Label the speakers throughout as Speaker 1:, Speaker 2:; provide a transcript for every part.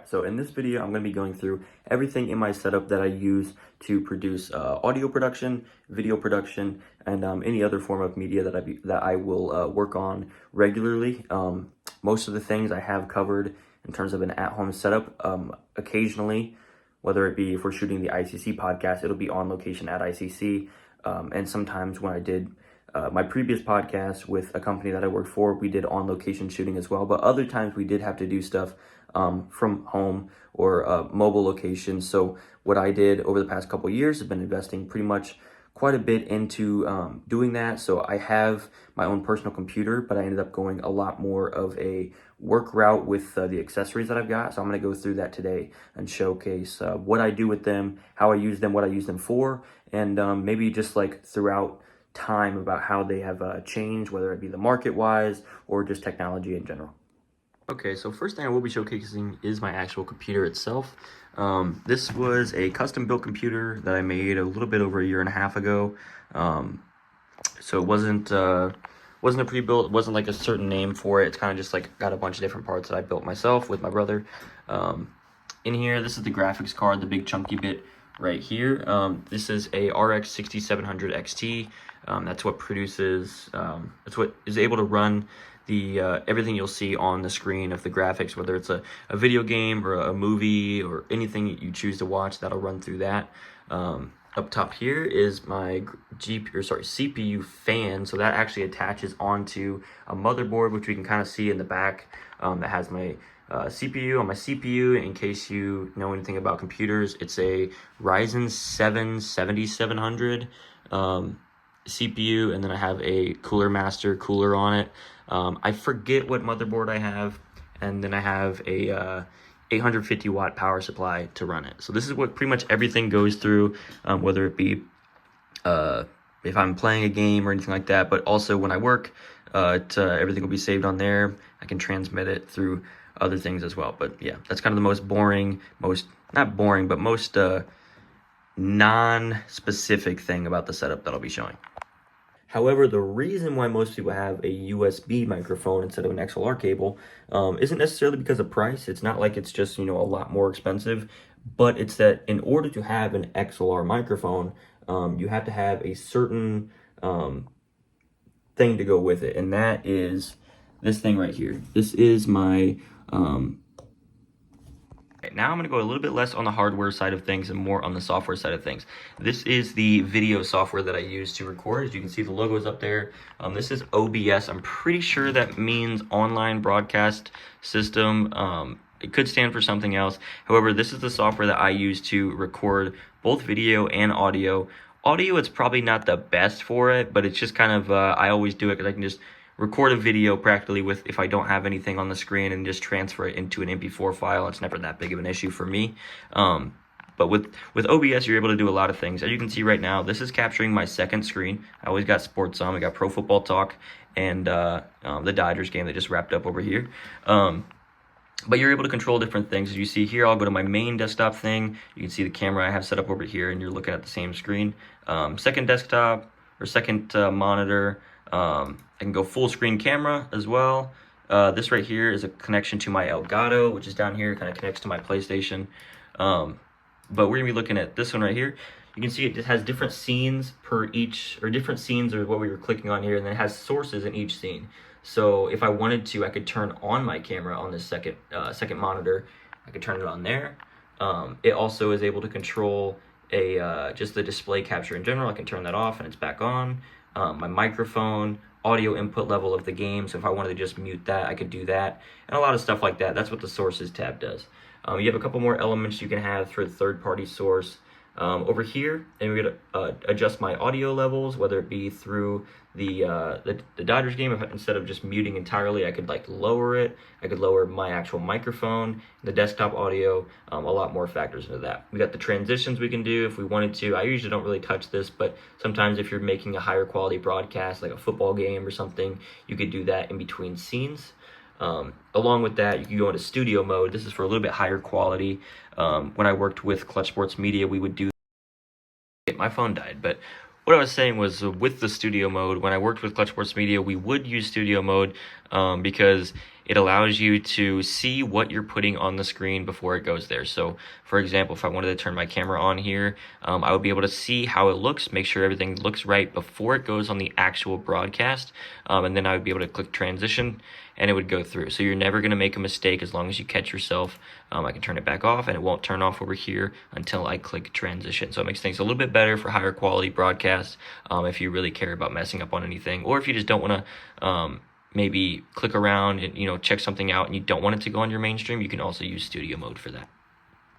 Speaker 1: Alright, so in this video, I'm going to be going through everything in my setup that I use to produce audio production, video production, and any other form of media that I will work on regularly. Most of the things I have covered in terms of an at-home setup. Occasionally, whether it be if we're shooting the ICC podcast, it'll be on location at ICC. And sometimes when I did my previous podcast with a company that I worked for, we did on location shooting as well. But other times we did have to do stuff from home or mobile locations. So what I did over the past couple of years has been investing pretty much quite a bit into doing that. So I have my own personal computer, but I ended up going a lot more of a work route with the accessories that I've got. So I'm going to go through that today and showcase what I do with them, how I use them, what I use them for, and maybe just like throughout time about how they have changed, whether it be the market wise or just technology in general. Okay, so first thing I will be showcasing is my actual computer itself. This was a custom built computer that I made a little bit over a year and a half ago. So it wasn't a pre-built, it wasn't like a certain name for it. It's kind of just like got a bunch of different parts that I built myself with my brother. In here, this is the graphics card, the big chunky bit right here. This is a RX 6700 XT. That's what produces, that's what is able to run the everything you'll see on the screen of the graphics, whether it's a video game or a movie or anything you choose to watch, that'll run through that. Up top here is my CPU fan, so that actually attaches onto a motherboard, which we can kind of see in the back. That has my CPU. On my CPU, in case you know anything about computers, it's a Ryzen 7 7700 CPU, and then I have a Cooler Master cooler on it. I forget what motherboard I have, and then I have a 850 watt power supply to run it. So this is what pretty much everything goes through, whether it be if I'm playing a game or anything like that, but also when I work, everything will be saved on there. I can transmit it through other things as well. But yeah, that's kind of the most boring, not boring, but most non-specific thing about the setup that I'll be showing. However, the reason why most people have a USB microphone instead of an XLR cable isn't necessarily because of price. It's not like it's just, a lot more expensive, but it's that in order to have an XLR microphone, you have to have a certain thing to go with it, and that is this thing right here. This is my now I'm going to go a little bit less on the hardware side of things and more on the software side of things. This is the video software that I use to record. As you can see, the logo is up there. This is OBS. I'm pretty sure that means Online Broadcast System. It could stand for something else. However, this is the software that I use to record both video and audio. Audio, it's probably not the best for it, but it's just kind of, I always do it because I can just record a video practically with, if I don't have anything on the screen, and just transfer it into an MP4 file. It's never that big of an issue for me. But with OBS, you're able to do a lot of things. As you can see right now, this is capturing my second screen. I always got sports on. I got Pro Football Talk and the Dodgers game that just wrapped up over here. But you're able to control different things. As you see here, I'll go to my main desktop thing. You can see the camera I have set up over here, and you're looking at the same screen. Second desktop, or second monitor. I can go full screen camera as well. This right here is a connection to my Elgato, which is down here, kind of connects to my PlayStation. But we're gonna be looking at this one right here. You can see it just has different scenes per each, or different scenes are what we were clicking on here, and then it has sources in each scene. So if I wanted to, I could turn on my camera on this second monitor. I could turn it on there. It also is able to control just the display capture in general. I can turn that off and it's back on. My microphone, audio input level of the game. So if I wanted to just mute that, I could do that. And a lot of stuff like that. That's what the sources tab does. You have a couple more elements you can have for the third-party source. Over here, and we're gonna adjust my audio levels, whether it be through the Dodgers game. Instead of just muting entirely, I could like lower it. I could lower my actual microphone, the desktop audio, a lot more factors into that. We got the transitions we can do if we wanted to. I usually don't really touch this, but sometimes if you're making a higher quality broadcast, like a football game or something, you could do that in between scenes. Along with that, you can go into studio mode. This is for a little bit higher quality. When I worked with Clutch Sports Media, we would do. My phone died, but what I was saying was with the studio mode, when I worked with Clutch Sports Media, we would use studio mode because it allows you to see what you're putting on the screen before it goes there. So for example, if I wanted to turn my camera on here, I would be able to see how it looks, make sure everything looks right before it goes on the actual broadcast, and then I would be able to click transition and it would go through. So you're never going to make a mistake as long as you catch yourself. I can turn it back off and it won't turn off over here until I click transition. So it makes things a little bit better for higher quality broadcasts, if you really care about messing up on anything, or if you just don't want to maybe click around and check something out and you don't want it to go on your mainstream, you can also use studio mode for that.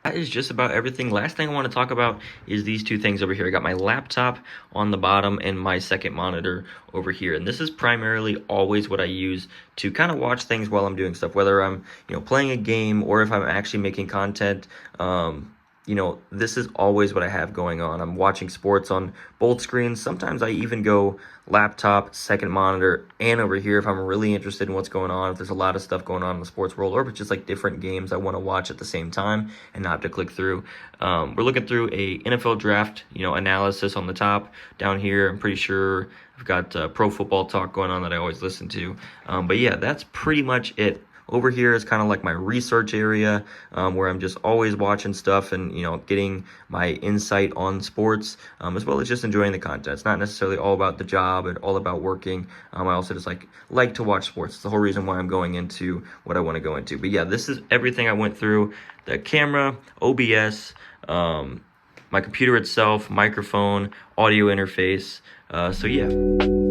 Speaker 1: That is just about everything. Last thing I want to talk about is these two things over here. I got my laptop on the bottom and my second monitor over here. And this is primarily always what I use to kind of watch things while I'm doing stuff, whether I'm, playing a game or if I'm actually making content. This is always what I have going on. I'm watching sports on both screens. Sometimes I even go laptop, second monitor, and over here if I'm really interested in what's going on, if there's a lot of stuff going on in the sports world, or if it's just like different games I want to watch at the same time and not have to click through. We're looking through a NFL draft, analysis on the top. Down here, I'm pretty sure I've got Pro Football Talk going on that I always listen to. But yeah, that's pretty much it. Over here is kind of like my research area, where I'm just always watching stuff and, getting my insight on sports, as well as just enjoying the content. It's not necessarily all about the job and all about working. I also just like to watch sports. It's the whole reason why I'm going into what I want to go into. But yeah, this is everything I went through: the camera, OBS, my computer itself, microphone, audio interface. So yeah.